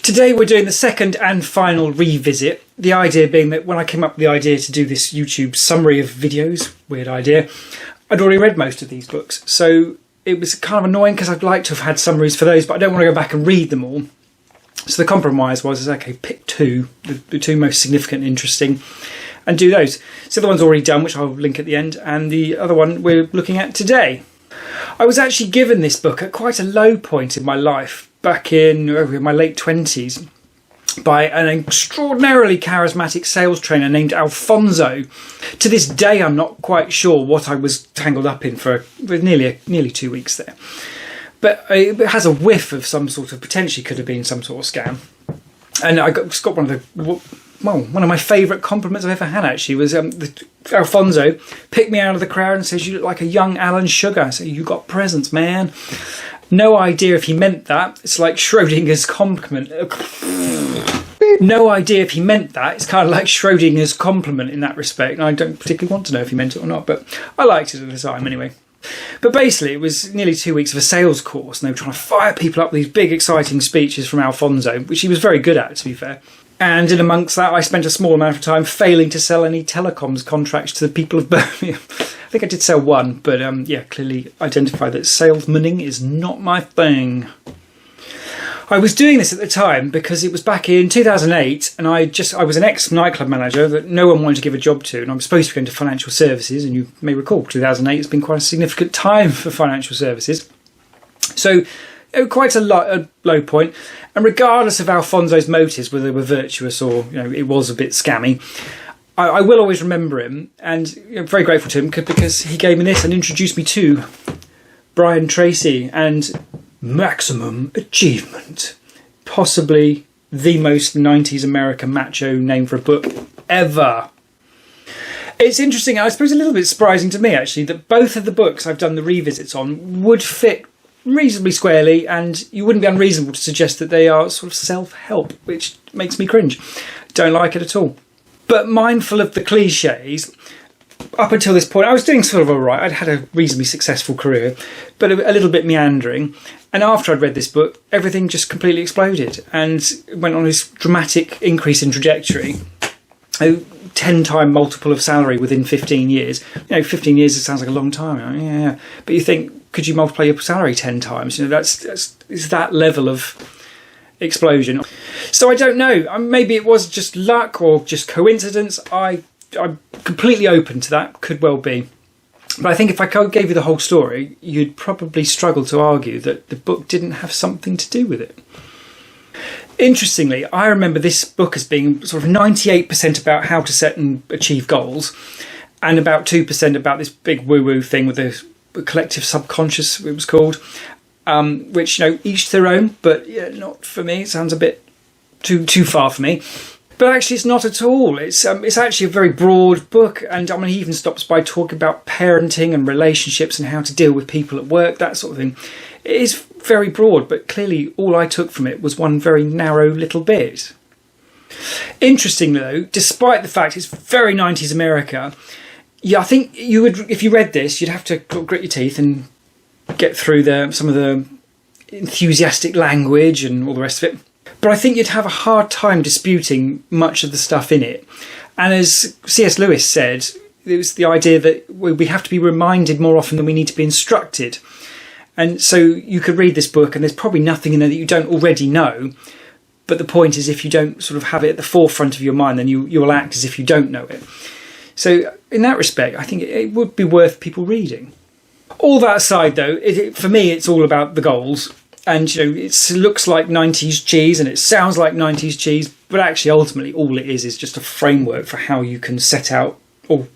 Today we're doing the second and final revisit. The idea being that when I came up with the idea to do this YouTube summary of videos, weird idea, I'd already read most of these books. So it was kind of annoying because I'd like to have had summaries for those, but I don't want to go back and read them all. So the compromise was, okay, pick two, the two most significant and interesting, and do those. So the one's already done, which I'll link at the end, and the other one we're looking at today. I was actually given this book at quite a low point in my life, back in my late 20s, by an extraordinarily charismatic sales trainer named Alfonso. To this day, I'm not quite sure what I was tangled up in for nearly 2 weeks there. But it has a whiff of some sort of, potentially could have been some sort of scam. And I got one of my favourite compliments I've ever had, actually, was Alfonso picked me out of the crowd and says, "You look like a young Alan Sugar." I say, "You got presents, man." No idea if he meant that. It's like Schrodinger's compliment. No idea if he meant that. It's kind of like Schrodinger's compliment in that respect. And I don't particularly want to know if he meant it or not, but I liked it at the time anyway. But basically, it was nearly 2 weeks of a sales course, and they were trying to fire people up with these big, exciting speeches from Alfonso, which he was very good at, to be fair. And in amongst that, I spent a small amount of time failing to sell any telecoms contracts to the people of Birmingham. I think I did sell one, but yeah, clearly identified that salesmaning is not my thing. I was doing this at the time because it was back in 2008, and I was an ex-nightclub manager that no one wanted to give a job to, and I'm supposed to go into financial services, and you may recall 2008 has been quite a significant time for financial services. So quite a low point, and regardless of Alfonso's motives, whether they were virtuous or it was a bit scammy, I will always remember him, and I'm very grateful to him because he gave me this and introduced me to Brian Tracy and Maximum Achievement, possibly the most 90s American macho name for a book ever. It's interesting, I suppose a little bit surprising to me actually, that both of the books I've done the revisits on would fit reasonably squarely, and you wouldn't be unreasonable to suggest that they are sort of self-help, which makes me cringe. Don't like it at all. But mindful of the cliches, up until this point I was doing sort of alright. I'd had a reasonably successful career, but a little bit meandering. And after I'd read this book, everything just completely exploded and went on this dramatic increase in trajectory. 10-time multiple of salary within 15 years. 15 years, it sounds like a long time. Yeah, but you think, could you multiply your salary 10 times? It's that level of explosion. So I don't know. Maybe it was just luck or just coincidence. I'm completely open to that. Could well be. But I think if I gave you the whole story, you'd probably struggle to argue that the book didn't have something to do with it. Interestingly, I remember this book as being sort of 98% about how to set and achieve goals, and about 2% about this big woo-woo thing with the collective subconscious, it was called, which, each their own, but yeah, not for me. It sounds a bit too far for me. But actually, it's not at all. It's actually a very broad book, and he even stops by talking about parenting and relationships and how to deal with people at work, that sort of thing. It is very broad, but clearly all I took from it was one very narrow little bit. Interestingly, though, despite the fact it's very 90s America, yeah, I think you would, if you read this, you'd have to grit your teeth and get through some of the enthusiastic language and all the rest of it. But I think you'd have a hard time disputing much of the stuff in it. And as C.S. Lewis said, it was the idea that we have to be reminded more often than we need to be instructed. And so you could read this book and there's probably nothing in there that you don't already know. But the point is, if you don't sort of have it at the forefront of your mind, then you will act as if you don't know it. So in that respect, I think it would be worth people reading. All that aside, though, for me, it's all about the goals. And, it looks like 90s cheese and it sounds like 90s cheese, but actually, ultimately, all it is just a framework for how you can set out or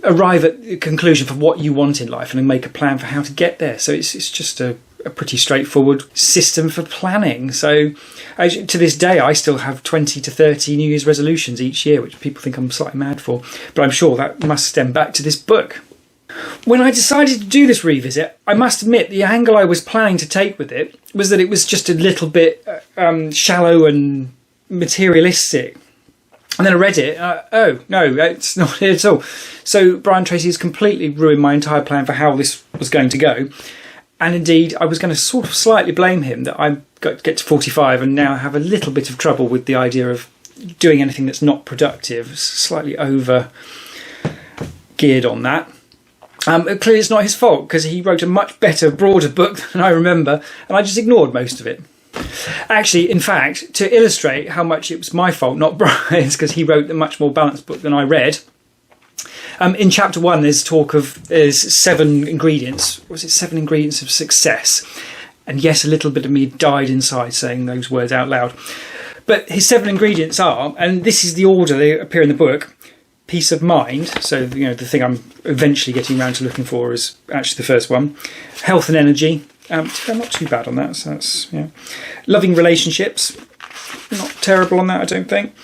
arrive at the conclusion for what you want in life and then make a plan for how to get there. So it's just a pretty straightforward system for planning. So to this day, I still have 20 to 30 New Year's resolutions each year, which people think I'm slightly mad for. But I'm sure that must stem back to this book. When I decided to do this revisit, I must admit the angle I was planning to take with it was that it was just a little bit shallow and materialistic. And then I read it, oh, no, it's not it at all. So Brian Tracy has completely ruined my entire plan for how this was going to go. And indeed, I was going to sort of slightly blame him that I got to get to 45 and now have a little bit of trouble with the idea of doing anything that's not productive, slightly over geared on that. Clearly it's not his fault, because he wrote a much better, broader book than I remember, and I just ignored most of it. Actually, in fact, to illustrate how much it was my fault, not Brian's, because he wrote a much more balanced book than I read, in chapter 1 there's 7 ingredients. Was it 7 ingredients of success? And yes, a little bit of me died inside saying those words out loud. But his 7 ingredients are, and this is the order they appear in the book: peace of mind. So, the thing I'm eventually getting around to looking for is actually the first one. Health and energy. I'm not too bad on that. So that's, loving relationships. Not terrible on that, I don't think.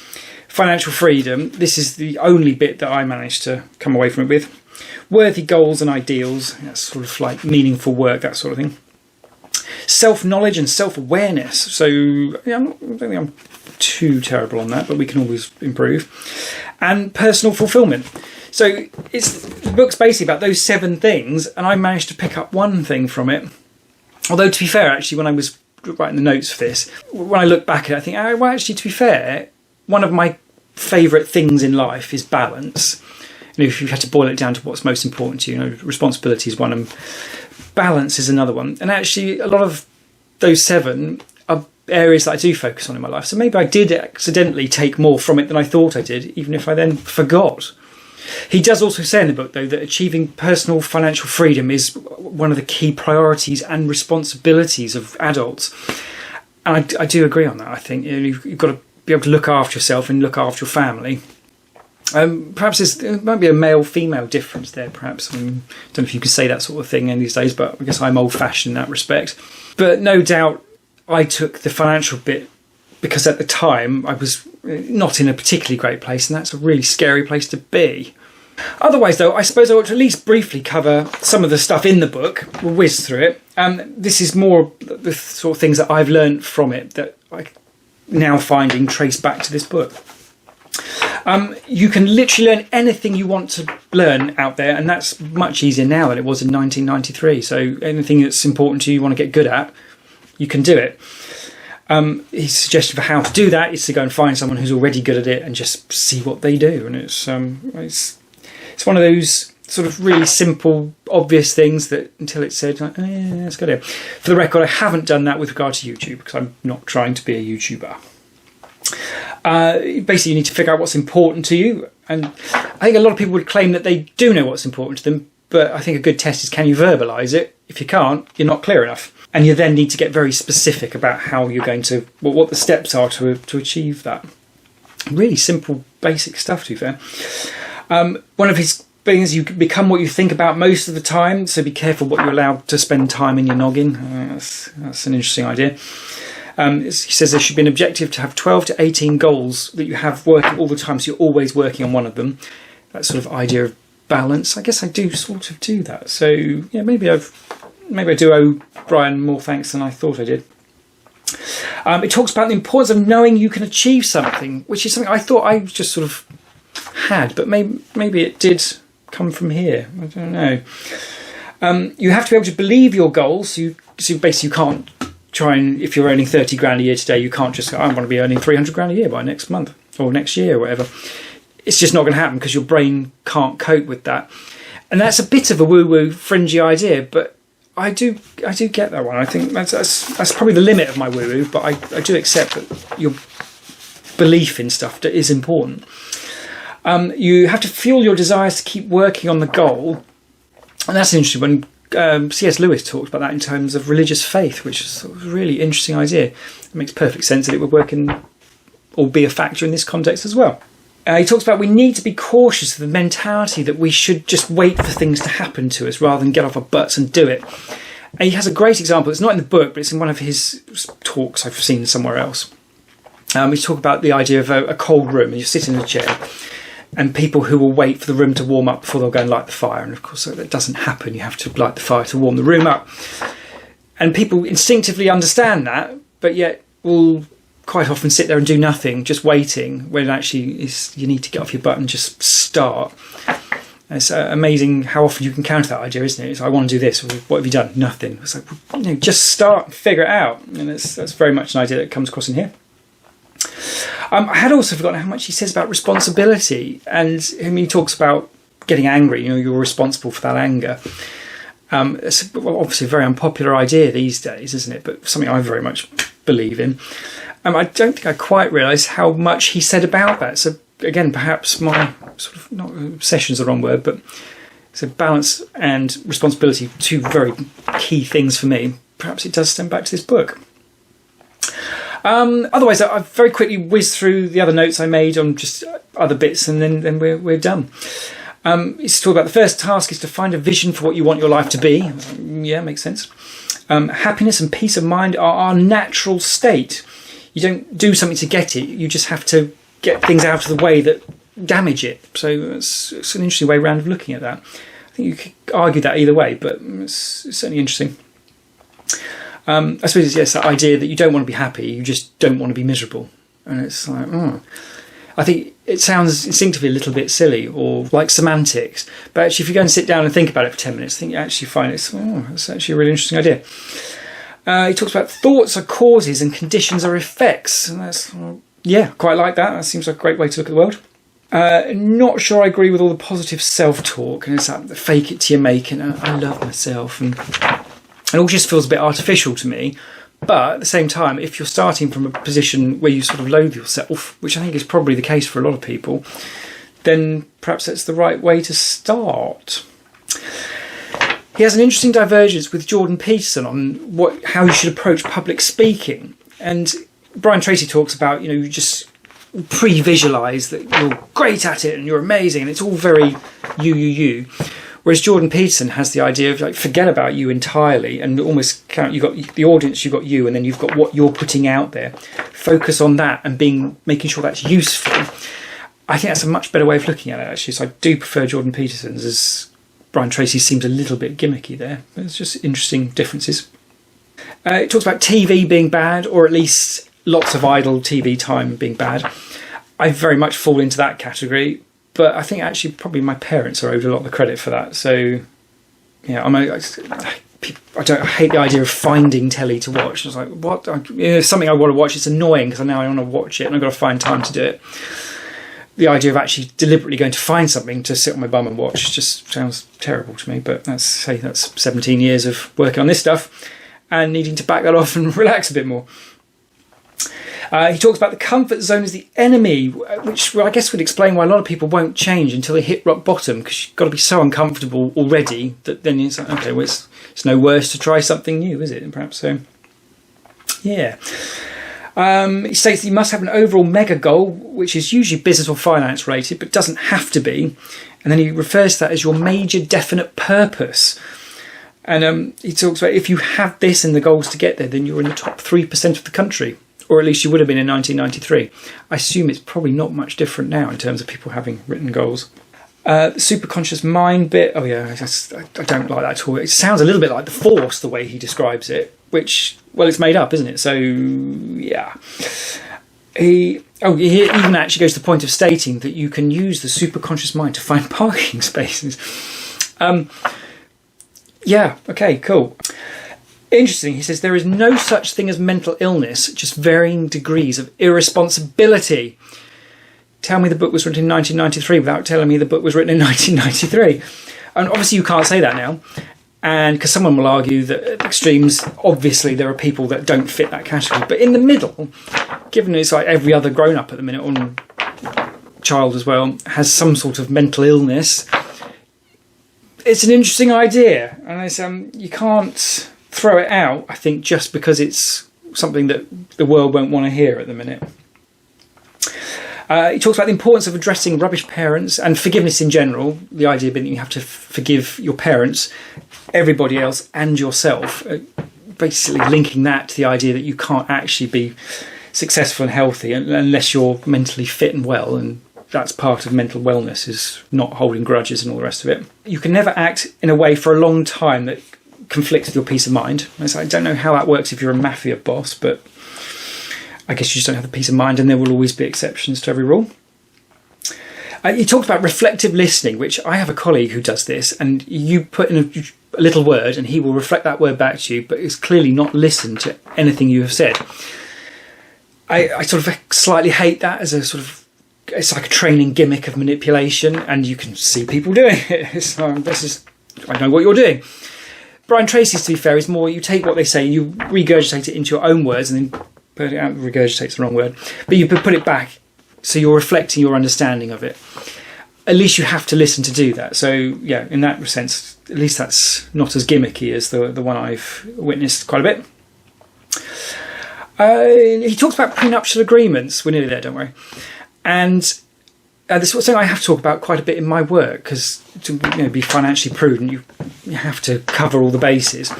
Financial freedom. This is the only bit that I managed to come away from it with. Worthy goals and ideals. That's sort of like meaningful work, that sort of thing. Self-knowledge and self-awareness. So I don't think I'm too terrible on that, but we can always improve. And personal fulfillment. So the book's basically about those 7 things, and I managed to pick up one thing from it. Although, to be fair, actually, when I was writing the notes for this, when I look back at it, I think, well, actually, to be fair, one of my favourite things in life is balance. If you had to boil it down to what's most important to you, responsibility is one, and balance is another one. And actually, a lot of those 7 are areas that I do focus on in my life. So maybe I did accidentally take more from it than I thought I did, even if I then forgot. He does also say in the book, though, that achieving personal financial freedom is one of the key priorities and responsibilities of adults. And I do agree on that. I think you've got to be able to look after yourself and look after your family. Perhaps there might be a male-female difference there, perhaps. I don't know if you can say that sort of thing in these days, but I guess I'm old-fashioned in that respect. But no doubt I took the financial bit because at the time I was not in a particularly great place, and that's a really scary place to be. Otherwise, though, I suppose I ought to at least briefly cover some of the stuff in the book. We'll whiz through it. This is more the sort of things that I've learned from it that I now finding trace back to this book. You can literally learn anything you want to learn out there, and that's much easier now than it was in 1993. So anything that's important to you, you want to get good at, you can do it. His suggestion for how to do that is to go and find someone who's already good at it and just see what they do. And it's one of those sort of really simple, obvious things that until it's said, like, oh, yeah, that's good. For the record, I haven't done that with regard to YouTube because I'm not trying to be a YouTuber. Basically, you need to figure out what's important to you. And I think a lot of people would claim that they do know what's important to them, but I think a good test is, can you verbalise it? If you can't, you're not clear enough. And you then need to get very specific about how you're going to, what the steps are to achieve that. Really simple, basic stuff, to be fair. One of his things, you become what you think about most of the time, so be careful what you're allowed to spend time in your noggin. That's an interesting idea. He says there should be an objective to have 12 to 18 goals that you have working all the time, so you're always working on one of them. That sort of idea of balance. I guess I do sort of do that. So yeah, maybe I do owe Brian more thanks than I thought I did. It talks about the importance of knowing you can achieve something, which is something I thought I just sort of had, but maybe it did come from here. I don't know. You have to be able to believe your goals. So basically you can't try and, if you're earning 30 grand a year today, you can't just go, I want to be earning 300 grand a year by next month or next year or whatever. It's just not going to happen because your brain can't cope with that. And that's a bit of a woo-woo, fringy idea, but I do get that one. I think that's probably the limit of my woo-woo, but I do accept that your belief in stuff is important. You have to fuel your desires to keep working on the goal. And that's interesting when C.S. Lewis talked about that in terms of religious faith, which is a really interesting idea. It makes perfect sense that it would work in or be a factor in this context as well. He talks about we need to be cautious of the mentality that we should just wait for things to happen to us rather than get off our butts and do it. And he has a great example. It's not in the book, but it's in one of his talks I've seen somewhere else. He's talking about the idea of a cold room, and you sit in a chair, and people who will wait for the room to warm up before they'll go and light the fire. And of course, that doesn't happen. You have to light the fire to warm the room up. And people instinctively understand that, but yet will quite often sit there and do nothing, just waiting, when actually you need to get off your butt and just start. And it's amazing how often you can counter that idea, isn't it? It's, I want to do this. What have you done? Nothing. It's like, just start and figure it out. And that's very much an idea that comes across in here. I had also forgotten how much he says about responsibility, and he talks about getting angry. You're responsible for that anger. It's obviously a very unpopular idea these days, isn't it? But something I very much believe in. I don't think I quite realised how much he said about that. So again, perhaps my sort of, not obsession is the wrong word, but so balance and responsibility, two very key things for me. Perhaps it does stem back to this book. Otherwise, I very quickly whizzed through the other notes I made on just other bits, and then we're done. It's talk about the first task is to find a vision for what you want your life to be. Yeah, makes sense. Happiness and peace of mind are our natural state. You don't do something to get it. You just have to get things out of the way that damage it. So it's an interesting way round of looking at that. I think you could argue that either way, but it's certainly interesting. I suppose it's that idea that you don't want to be happy, you just don't want to be miserable. And it's like, I think it sounds instinctively a little bit silly or like semantics, but actually if you go and sit down and think about it for 10 minutes, I think you actually find it's actually a really interesting idea. He talks about thoughts are causes and conditions are effects, and that's, quite like that. That seems like a great way to look at the world. Not sure I agree with all the positive self-talk, and it's like fake it till you make it, and I love myself, and it all just feels a bit artificial to me. But at the same time, if you're starting from a position where you sort of loathe yourself, which I think is probably the case for a lot of people, then perhaps that's the right way to start. He has an interesting divergence with Jordan Peterson on how you should approach public speaking. And Brian Tracy talks about, you just pre-visualise that you're great at it and you're amazing and it's all very you. Whereas Jordan Peterson has the idea of forget about you entirely and almost count. You've got the audience, you've got you, and then you've got what you're putting out there. Focus on that and making sure that's useful. I think that's a much better way of looking at it, actually. So I do prefer Jordan Peterson's, as Brian Tracy seems a little bit gimmicky there. But it's just interesting differences. It talks about TV being bad, or at least lots of idle TV time being bad. I very much fall into that category. But I think actually probably my parents are owed a lot of the credit for that. So, yeah, I hate the idea of finding telly to watch. It's like, what? Something I want to watch, it's annoying because I want to watch it and I've got to find time to do it. The idea of actually deliberately going to find something to sit on my bum and watch just sounds terrible to me. But that's 17 years of working on this stuff and needing to back that off and relax a bit more. He talks about the comfort zone as the enemy, which I guess would explain why a lot of people won't change until they hit rock bottom, because you've got to be so uncomfortable already that then it's like, okay, well, it's no worse to try something new, is it? And perhaps so. Yeah. He states that you must have an overall mega goal, which is usually business or finance related, but doesn't have to be. And then he refers to that as your major definite purpose. And he talks about if you have this and the goals to get there, then you're in the top 3% of the country. Or at least you would have been in 1993. I assume it's probably not much different now in terms of people having written goals. The superconscious mind bit, I don't like that at all. It sounds a little bit like the Force, the way he describes it, which, well, it's made up, isn't it? So, yeah. He even actually goes to the point of stating that you can use the superconscious mind to find parking spaces. Yeah, okay, cool. Interesting, he says, there is no such thing as mental illness, just varying degrees of irresponsibility. Tell me the book was written in 1993 without telling me the book was written in 1993. And obviously you can't say that now, and because someone will argue that at extremes, obviously there are people that don't fit that category. But in the middle, given it's like every other grown-up at the minute, or child as well, has some sort of mental illness, it's an interesting idea. And it's, you can't throw it out, I think, just because it's something that the world won't want to hear at the minute. He talks about the importance of addressing rubbish parents and forgiveness in general, the idea being that you have to forgive your parents, everybody else and yourself, basically linking that to the idea that you can't actually be successful and healthy unless you're mentally fit and well, and that's part of mental wellness, is not holding grudges and all the rest of it. You can never act in a way for a long time that conflicts with your peace of mind. I don't know how that works if you're a mafia boss, but I guess you just don't have the peace of mind, and there will always be exceptions to every rule. You talked about reflective listening, which I have a colleague who does this, and you put in a little word and he will reflect that word back to you, but it's clearly not listened to anything you have said. I sort of slightly hate that as a sort of, it's like a training gimmick of manipulation, and you can see people doing it. So I know what you're doing. Brian Tracy, to be fair, is more you take what they say, you regurgitate it into your own words, and then put it out. Regurgitate's the wrong word, but you put it back, so you're reflecting your understanding of it. At least you have to listen to do that. So yeah, in that sense, at least that's not as gimmicky as the one I've witnessed quite a bit. He talks about prenuptial agreements. We're nearly there, don't worry. And this sort of thing I have to talk about quite a bit in my work, because to be financially prudent, you have to cover all the bases.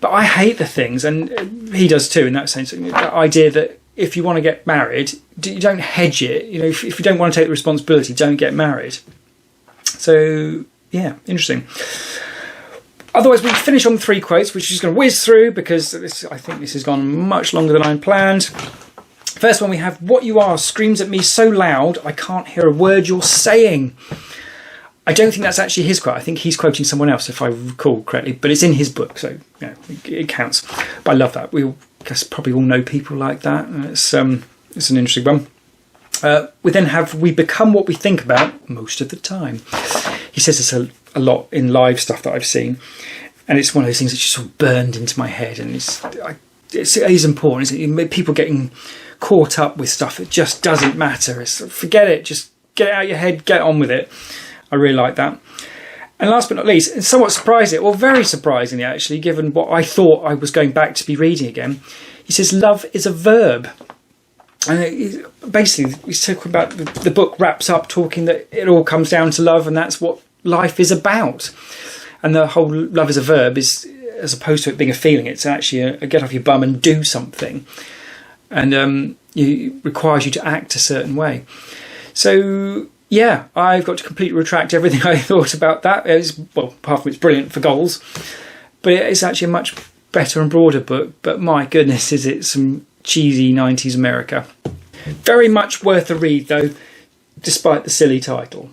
But I hate the things, and he does too, in that sense. The idea that if you want to get married, you don't hedge it. If you don't want to take the responsibility, don't get married. So yeah, interesting. Otherwise, we finish on 3 quotes, which is just going to whiz through because I think this has gone much longer than I planned. First one we have, "What you are screams at me so loud I can't hear a word you're saying." I don't think that's actually his quote. I think he's quoting someone else, if I recall correctly, but it's in his book, so yeah, it counts. But I love that. We probably all know people like that. It's an interesting one. We then have, "We become what we think about most of the time." He says this a lot in live stuff that I've seen, and it's one of those things that just sort of burned into my head, and it is important, isn't it? People getting caught up with stuff that just doesn't matter. Forget it, just get it out of your head, get on with it. I really like that. And last but not least, and somewhat surprising, or very surprisingly actually, given what I thought I was going back to be reading again, he says love is a verb. And basically he's talking about, the book wraps up talking that it all comes down to love, and that's what life is about. And the whole love is a verb is, as opposed to it being a feeling, it's actually a get off your bum and do something. And it requires you to act a certain way. So yeah, I've got to completely retract everything I thought about that. Apart from it's brilliant for goals, but it is actually a much better and broader book. But my goodness, is it some cheesy 90s America. Very much worth a read though, despite the silly title.